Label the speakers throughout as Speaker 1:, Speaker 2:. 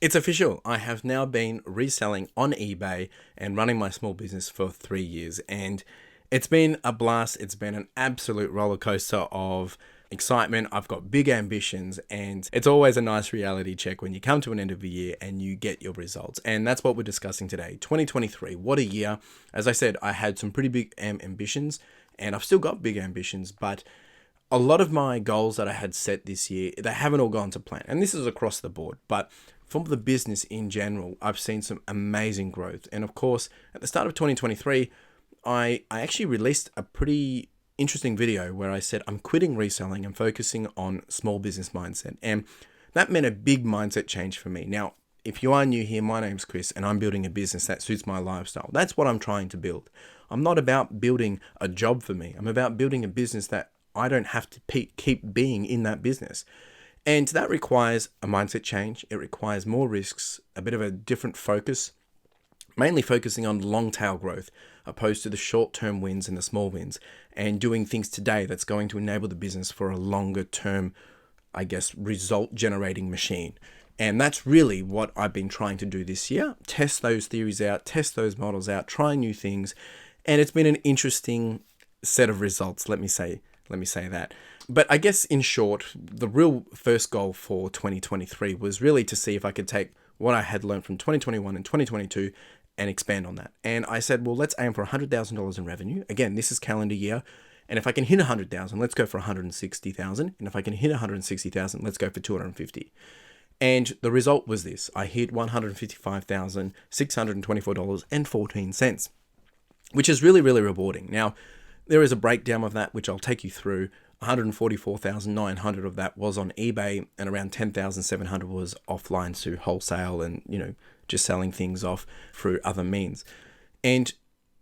Speaker 1: It's official. I have now been reselling on eBay and running my small business for 3 years. And it's been a blast. It's been an absolute roller coaster of excitement. I've got big ambitions, and it's always a nice reality check when you come to an end of the year and you get your results. And that's what we're discussing today. 2023, what a year. As I said, I had some pretty big ambitions, and I've still got big ambitions, but a lot of my goals that I had set this year, they haven't all gone to plan. And this is across the board. But from the business in general, I've seen some amazing growth. And of course, at the start of 2023, I actually released a pretty interesting video where I said I'm quitting reselling and focusing on small business mindset. And that meant a big mindset change for me. Now, if you are new here, my name's Chris, and I'm building a business that suits my lifestyle. That's what I'm trying to build. I'm not about building a job for me. I'm about building a business that I don't have to keep being in that business. And that requires a mindset change. It requires more risks, a bit of a different focus, mainly focusing on long tail growth, opposed to the short-term wins and the small wins, and doing things today that's going to enable the business for a longer term, result generating machine. And that's really what I've been trying to do this year. Test those theories out, test those models out, try new things. And it's been an interesting set of results, let me say that. But I guess in short, the real first goal for 2023 was really to see if I could take what I had learned from 2021 and 2022 and expand on that. And I said, well, let's aim for $100,000 in revenue. Again, this is calendar year. And if I can hit 100,000, let's go for 160,000. And if I can hit 160,000, let's go for 250. And the result was this. I hit $155,624.14, which is really, really rewarding. Now, there is a breakdown of that, which I'll take you through. 144,900 of that was on eBay, and around 10,700 was offline to wholesale and, just selling things off through other means. And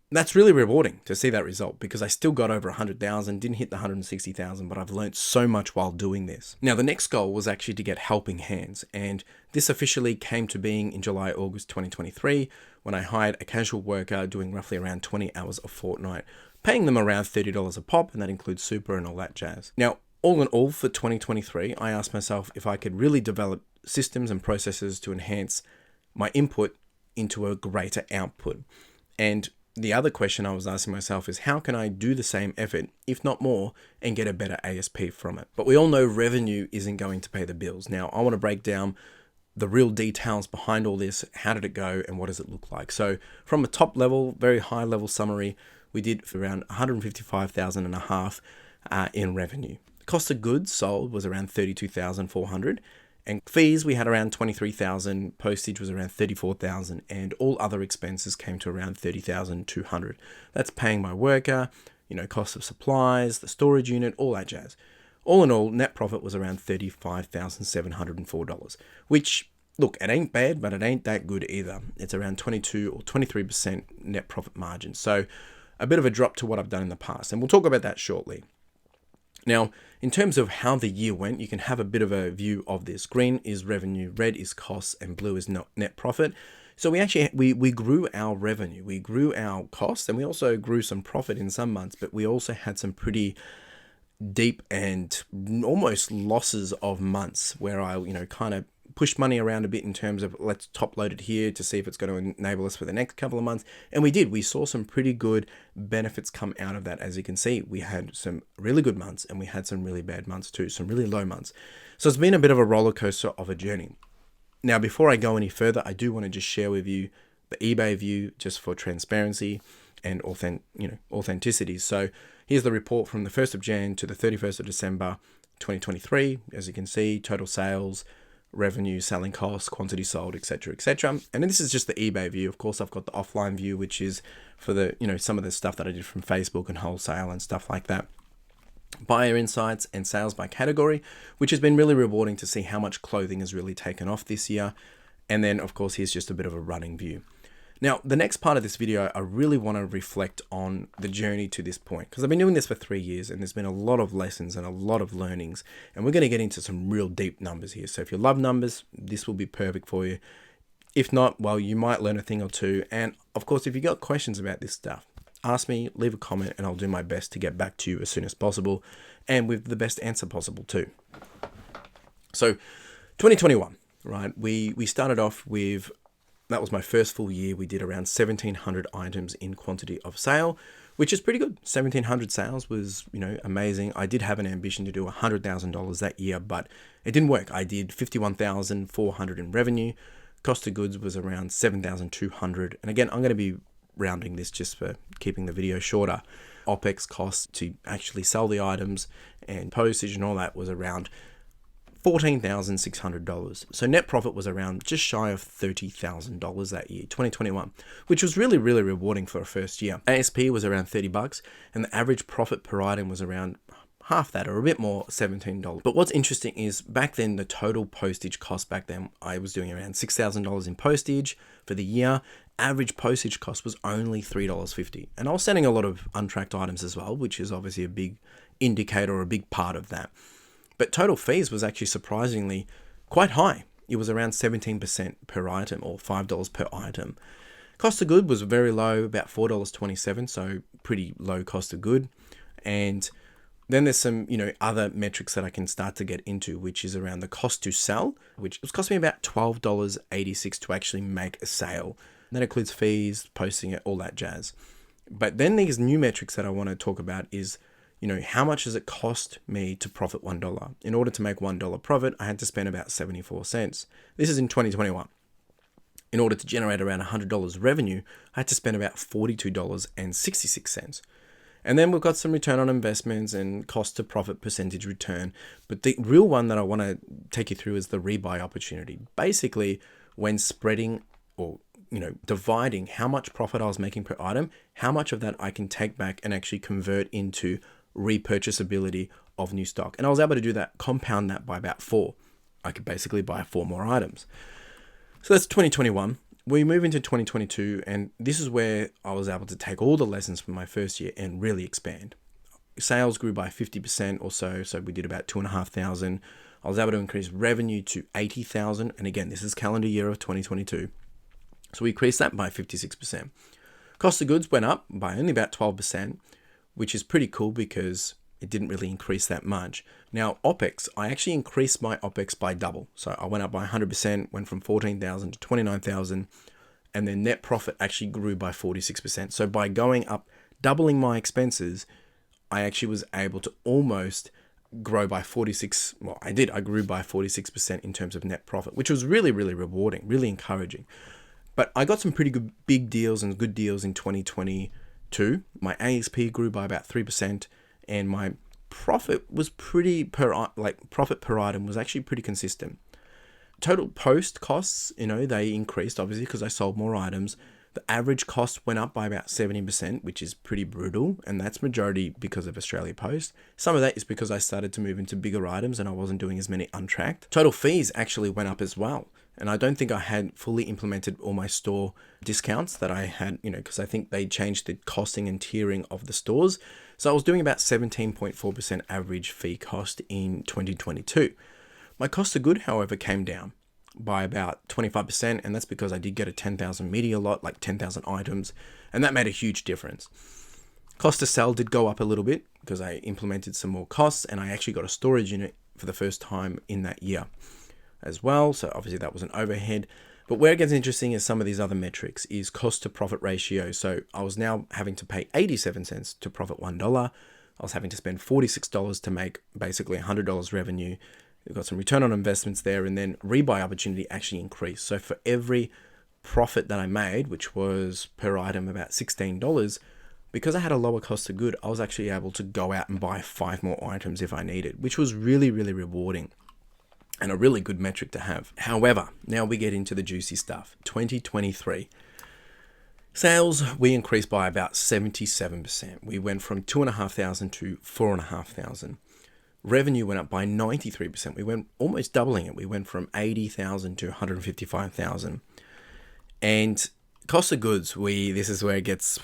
Speaker 1: that's really rewarding to see that result, because I still got over 100,000, didn't hit the 160,000, but I've learned so much while doing this. Now, the next goal was actually to get helping hands, and this officially came to being in July, August 2023, when I hired a casual worker doing roughly around 20 hours a fortnight, paying them around $30 a pop, and that includes super and all that jazz. Now, all in all, for 2023, I asked myself if I could really develop systems and processes to enhance my input into a greater output. And the other question I was asking myself is, how can I do the same effort, if not more, and get a better ASP from it? But we all know revenue isn't going to pay the bills. Now, I want to break down the real details behind all this. How did it go and what does it look like? So from a top level, very high level summary, we did for around 155,000 and a half in revenue. The cost of goods sold was around 32,400, and fees we had around 23,000. Postage was around 34,000, and all other expenses came to around 30,200. That's paying my worker, cost of supplies, the storage unit, all that jazz. All in all, net profit was around $35,704, which, look, it ain't bad, but it ain't that good either. It's around 22 or 23% net profit margin. So a bit of a drop to what I've done in the past, and we'll talk about that shortly. Now, in terms of how the year went, you can have a bit of a view of this. Green is revenue, red is costs, and blue is net profit. So we actually we grew our revenue, we grew our costs, and we also grew some profit in some months, but we also had some pretty deep and almost losses of months where I, kind of pushed money around a bit in terms of let's top load it here to see if it's going to enable us for the next couple of months. And we did. We saw some pretty good benefits come out of that. As you can see, we had some really good months and we had some really bad months too, some really low months. So it's been a bit of a roller coaster of a journey. Now, before I go any further, I do want to just share with you the eBay view just for transparency and authenticity. So here's the report from the 1st of Jan to the 31st of December 2023. As you can see, total sales, revenue, selling costs, quantity sold, etc., etc. And then this is just the eBay view. Of course, I've got the offline view, which is for the, some of the stuff that I did from Facebook and wholesale and stuff like that. Buyer insights and sales by category, which has been really rewarding to see how much clothing has really taken off this year. And then, of course, here's just a bit of a running view. Now, the next part of this video, I really want to reflect on the journey to this point, because I've been doing this for 3 years and there's been a lot of lessons and a lot of learnings, and we're going to get into some real deep numbers here. So if you love numbers, this will be perfect for you. If not, well, you might learn a thing or two. And of course, if you got questions about this stuff, ask me, leave a comment, and I'll do my best to get back to you as soon as possible and with the best answer possible too. So 2021. right? We started off with, that was my first full year. We did around 1,700 items in quantity of sale, which is pretty good. 1,700 sales was, amazing. I did have an ambition to do $100,000 that year, but it didn't work. I did 51,400 in revenue. Cost of goods was around 7,200. And again, I'm going to be rounding this just for keeping the video shorter. OPEX costs to actually sell the items and postage and all that was around $14,600. So net profit was around just shy of $30,000 that year, 2021, which was really, really rewarding for a first year. ASP was around $30 and the average profit per item was around half that or a bit more, $17. But what's interesting is back then, the total postage cost back then, I was doing around $6,000 in postage for the year. Average postage cost was only $3.50. And I was sending a lot of untracked items as well, which is obviously a big indicator or a big part of that. But total fees was actually surprisingly quite high. It was around 17% per item or $5 per item. Cost of good was very low, about $4.27, so pretty low cost of good. And then there's some, other metrics that I can start to get into, which is around the cost to sell, which was costing me about $12.86 to actually make a sale. That includes fees, posting it, all that jazz. But then these new metrics that I want to talk about is, how much does it cost me to profit $1? In order to make $1 profit, I had to spend about 74 cents. This is in 2021. In order to generate around $100 revenue, I had to spend about $42.66. And then we've got some return on investments and cost to profit percentage return. But the real one that I want to take you through is the rebuy opportunity. Basically, when spreading or dividing how much profit I was making per item, how much of that I can take back and actually convert into repurchasability of new stock. And I was able to do that, compound that by about 4. I could basically buy 4 more items. So that's 2021. We move into 2022, and this is where I was able to take all the lessons from my first year and really expand. Sales grew by 50% or so we did about 2,500. I was able to increase revenue to 80,000, and again, this is calendar year of 2022. So we increased that by 56%. Cost of goods went up by only about 12%, which is pretty cool because it didn't really increase that much. Now, OPEX, I actually increased my OPEX by double. So I went up by 100%, went from 14,000 to 29,000, and then net profit actually grew by 46%. So by going up, doubling my expenses, I actually was able to almost grow by 46. Well, I did. I grew by 46% in terms of net profit, which was really, really rewarding, really encouraging. But I got some pretty good big deals and good deals in 2022. My ASP grew by about 3%, and my profit was profit per item was actually pretty consistent. Total post costs, they increased obviously because I sold more items. The average cost went up by about 70%, which is pretty brutal, and that's majority because of Australia Post. Some of that is because I started to move into bigger items and I wasn't doing as many untracked. Total fees actually went up as well. And I don't think I had fully implemented all my store discounts that I had, because I think they changed the costing and tiering of the stores. So I was doing about 17.4% average fee cost in 2022. My cost of good, however, came down by about 25%. And that's because I did get a 10,000 media lot, like 10,000 items. And that made a huge difference. Cost to sell did go up a little bit because I implemented some more costs and I actually got a storage unit for the first time in that year as well. So obviously that was an overhead. But where it gets interesting is some of these other metrics is cost to profit ratio. So I was now having to pay 87 cents to profit $1. I was having to spend $46 to make basically $100 revenue. We've got some return on investments there, and then rebuy opportunity actually increased. So for every profit that I made, which was per item about $16, because I had a lower cost of good, I was actually able to go out and buy 5 more items if I needed, which was really, really rewarding. And a really good metric to have. However, now we get into the juicy stuff. 2023. Sales, we increased by about 77%. We went from 2,500 to 4,500. Revenue went up by 93%. We went almost doubling it. We went from 80,000 to 155,000. And cost of goods, this is where it gets,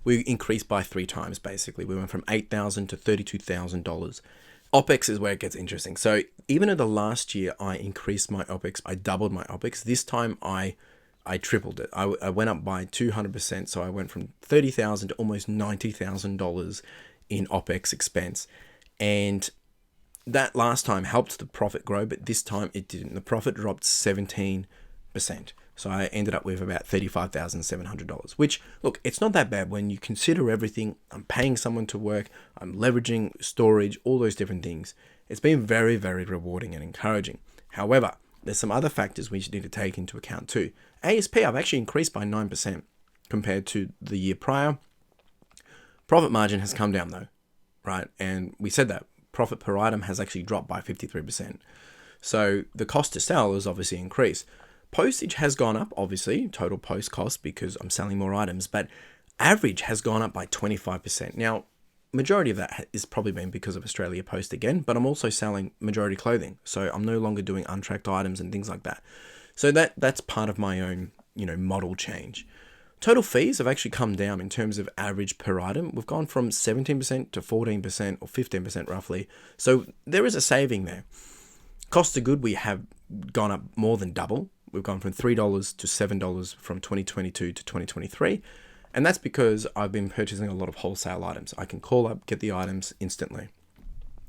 Speaker 1: we increased by 3 times basically. We went from $8,000 to $32,000. OPEX is where it gets interesting. So even in the last year, I increased my OPEX. I doubled my OPEX. This time I tripled it. I went up by 200%. So I went from $30,000 to almost $90,000 in OPEX expense. And that last time helped the profit grow, but this time it didn't. The profit dropped 17%. So I ended up with about $35,700, which, look, it's not that bad when you consider everything. I'm paying someone to work, I'm leveraging storage, all those different things. It's been very, very rewarding and encouraging. However, there's some other factors we need to take into account too. ASP, I've actually increased by 9% compared to the year prior. Profit margin has come down though, right? And we said that profit per item has actually dropped by 53%. So the cost to sell has obviously increased. Postage has gone up, obviously, total post cost, because I'm selling more items, but average has gone up by 25%. Now, majority of that is probably been because of Australia Post again, but I'm also selling majority clothing. So I'm no longer doing untracked items and things like that. So that's part of my own, model change. Total fees have actually come down in terms of average per item. We've gone from 17% to 14% or 15% roughly. So there is a saving there. Cost of good, we have gone up more than double. We've gone from $3 to $7 from 2022 to 2023. And that's because I've been purchasing a lot of wholesale items. I can call up, get the items instantly,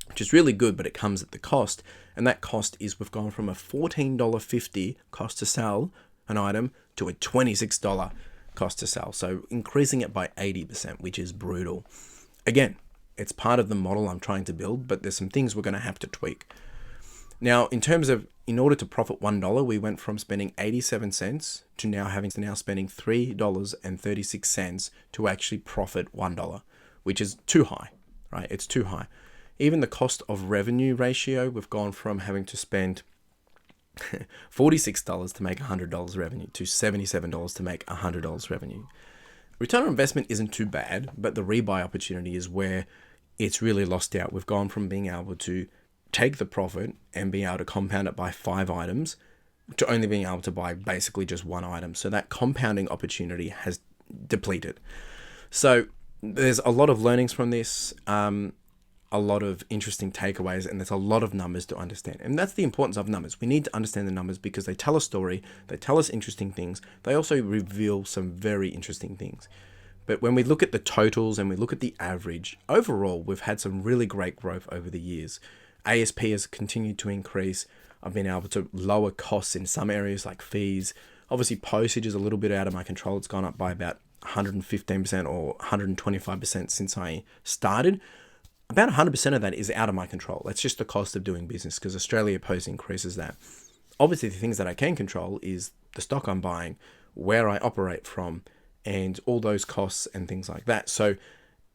Speaker 1: which is really good, but it comes at the cost. And that cost is we've gone from a $14.50 cost to sell an item to a $26 cost to sell. So increasing it by 80%, which is brutal. Again, it's part of the model I'm trying to build, but there's some things we're going to have to tweak. Now, in order to profit $1, we went from spending 87 cents to now spending $3.36 to actually profit $1, which is too high, right? It's too high. Even the cost of revenue ratio, we've gone from having to spend $46 to make $100 revenue to $77 to make $100 revenue. Return on investment isn't too bad, but the rebuy opportunity is where it's really lost out. We've gone from being able to take the profit and be able to compound it by 5 items to only being able to buy basically just 1 item. So that compounding opportunity has depleted. So there's a lot of learnings from this, a lot of interesting takeaways, and there's a lot of numbers to understand. And that's the importance of numbers. We need to understand the numbers because they tell a story, they tell us interesting things, they also reveal some very interesting things. But when we look at the totals and we look at the average, overall, we've had some really great growth over the years. ASP has continued to increase. I've been able to lower costs in some areas like fees. Obviously, postage is a little bit out of my control. It's gone up by about 115% or 125% since I started. About 100% of that is out of my control. That's just the cost of doing business because Australia Post increases that. Obviously, the things that I can control is the stock I'm buying, where I operate from, and all those costs and things like that. So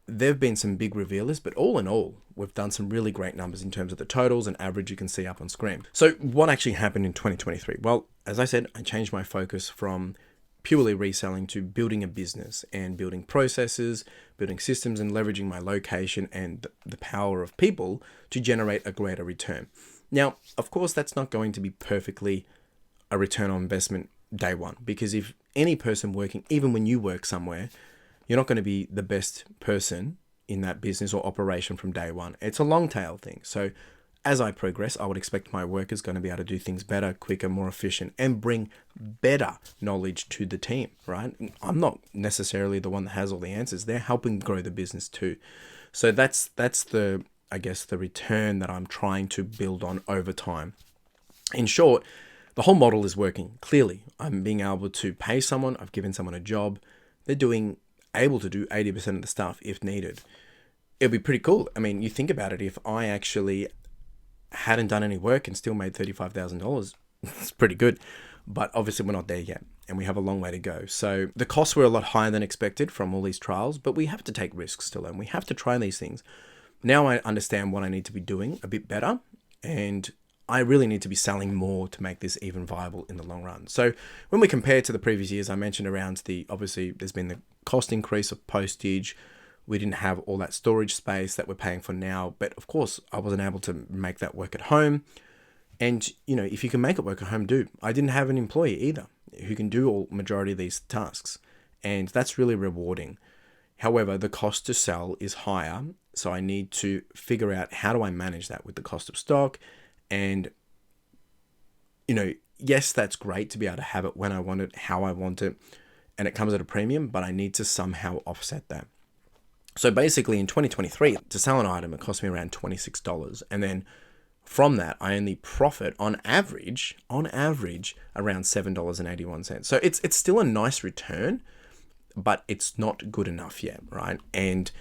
Speaker 1: there have been some big revealers, but all in all, we've done some really great numbers in terms of the totals and average you can see up on screen. So what actually happened in 2023? Well, as I said, I changed my focus from purely reselling to building a business and building processes, building systems, and leveraging my location and the power of people to generate a greater return. Now, of course, that's not going to be perfectly a return on investment day one, because if any person working, even when you work somewhere, you're not going to be the best person in that business or operation from day one. It's a long tail thing. So as I progress, I would expect my workers going to be able to do things better, quicker, more efficient, and bring better knowledge to the team, right? I'm not necessarily the one that has all the answers. They're helping grow the business too. So that's the return that I'm trying to build on over time. In short, the whole model is working. Clearly, I'm being able to pay someone. I've given someone a job. They're able to do 80% of the stuff if needed. It'd be pretty cool. I mean, you think about it, if I actually hadn't done any work and still made $35,000, it's pretty good. But obviously we're not there yet and we have a long way to go. So the costs were a lot higher than expected from all these trials, but we have to take risks to learn. We have to try these things. Now I understand what I need to be doing a bit better, and I really need to be selling more to make this even viable in the long run. So when we compare to the previous years, I mentioned around obviously there's been the cost increase of postage. We didn't have all that storage space that we're paying for now. But of course, I wasn't able to make that work at home. And, if you can make it work at home, do. I didn't have an employee either who can do majority of these tasks. And that's really rewarding. However, the cost to sell is higher. So I need to figure out how do I manage that with the cost of stock. And, yes, that's great to be able to have it when I want it, how I want it, and it comes at a premium, but I need to somehow offset that. So basically in 2023, to sell an item, it cost me around $26. And then From that, I only profit on average around $7.81. So it's still a nice return, but it's not good enough yet, right? And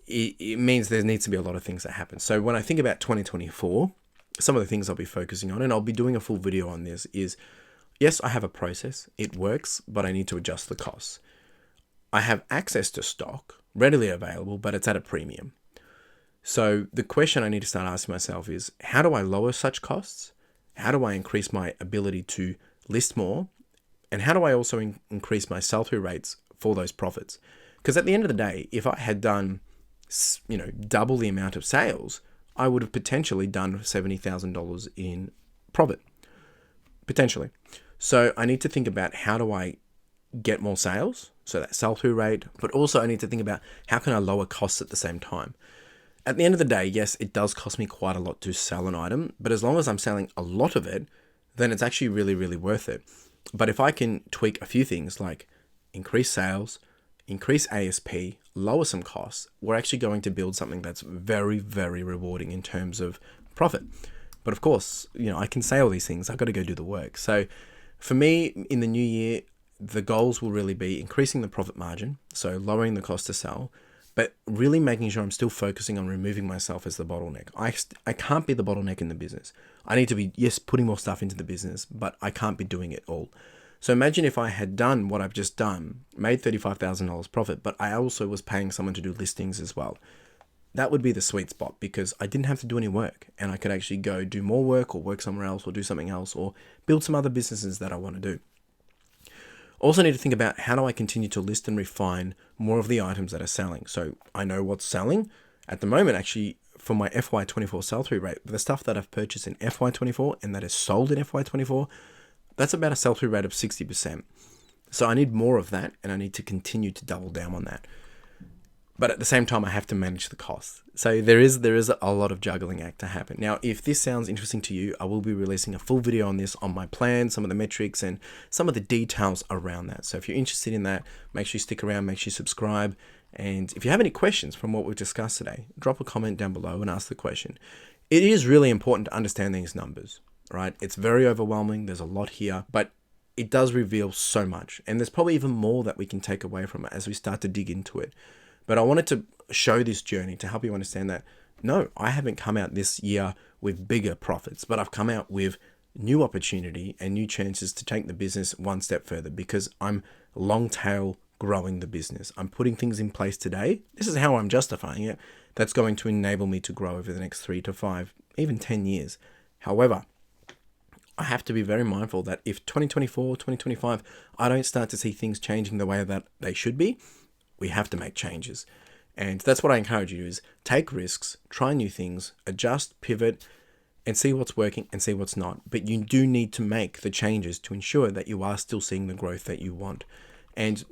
Speaker 1: it means there needs to be a lot of things that happen. So when I think about 2024, some of the things I'll be focusing on, and I'll be doing a full video on this, is yes, I have a process, it works, but I need to adjust the costs. I have access to stock readily available, but it's at a premium. So the question I need to start asking myself is, how do I lower such costs? How do I increase my ability to list more? And how do I also increase my sell-through rates for those profits? Because at the end of the day, if I had done, double the amount of sales, I would have potentially done $70,000 in profit. Potentially. So I need to think about, how do I get more sales? So that sell-through rate, but also I need to think about, how can I lower costs at the same time? At the end of the day, yes, it does cost me quite a lot to sell an item, but as long as I'm selling a lot of it, then it's actually really, really worth it. But if I can tweak a few things like increase sales, increase ASP, lower some costs, we're actually going to build something that's very, very rewarding in terms of profit. But of course, I can say all these things. I've got to go do the work. So for me, in the new year, the goals will really be increasing the profit margin, so lowering the cost to sell, but really making sure I'm still focusing on removing myself as the bottleneck. I can't be the bottleneck in the business. I need to be, yes, putting more stuff into the business, but I can't be doing it all. So imagine if I had done what I've just done, made $35,000 profit, but I also was paying someone to do listings as well. That would be the sweet spot, because I didn't have to do any work, and I could actually go do more work or work somewhere else or do something else or build some other businesses that I want to do. Also need to think about, how do I continue to list and refine more of the items that are selling? So I know what's selling at the moment. Actually, for my FY24 sell-through rate, the stuff that I've purchased in FY24 and that is sold in FY24, that's about a sell-through rate of 60%. So I need more of that, and I need to continue to double down on that. But at the same time, I have to manage the costs. So there is a lot of juggling act to happen. Now, if this sounds interesting to you, I will be releasing a full video on this, on my plan, some of the metrics, and some of the details around that. So if you're interested in that, make sure you stick around, make sure you subscribe. And if you have any questions from what we've discussed today, drop a comment down below and ask the question. It is really important to understand these numbers, right? It's very overwhelming. There's a lot here, but it does reveal so much. And there's probably even more that we can take away from it as we start to dig into it. But I wanted to show this journey to help you understand that, no, I haven't come out this year with bigger profits, but I've come out with new opportunity and new chances to take the business one step further, because I'm long tail growing the business. I'm putting things in place today. This is how I'm justifying it. That's going to enable me to grow over the next 3 to 5, even 10 years. However, I have to be very mindful that if 2024, 2025, I don't start to see things changing the way that they should be, we have to make changes. And that's what I encourage you to do, is take risks, try new things, adjust, pivot, and see what's working and see what's not. But you do need to make the changes to ensure that you are still seeing the growth that you want. And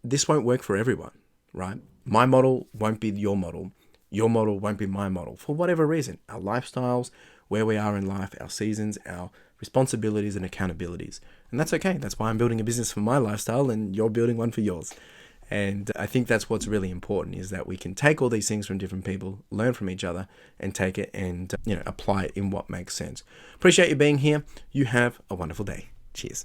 Speaker 1: this won't work for everyone, right? My model won't be your model. Your model won't be my model, for whatever reason. Our lifestyles, where we are in life, our seasons, our responsibilities and accountabilities. And that's okay. That's why I'm building a business for my lifestyle and you're building one for yours. And I think that's what's really important, is that we can take all these things from different people, learn from each other, and take it and apply it in what makes sense. Appreciate you being here. You have a wonderful day. Cheers.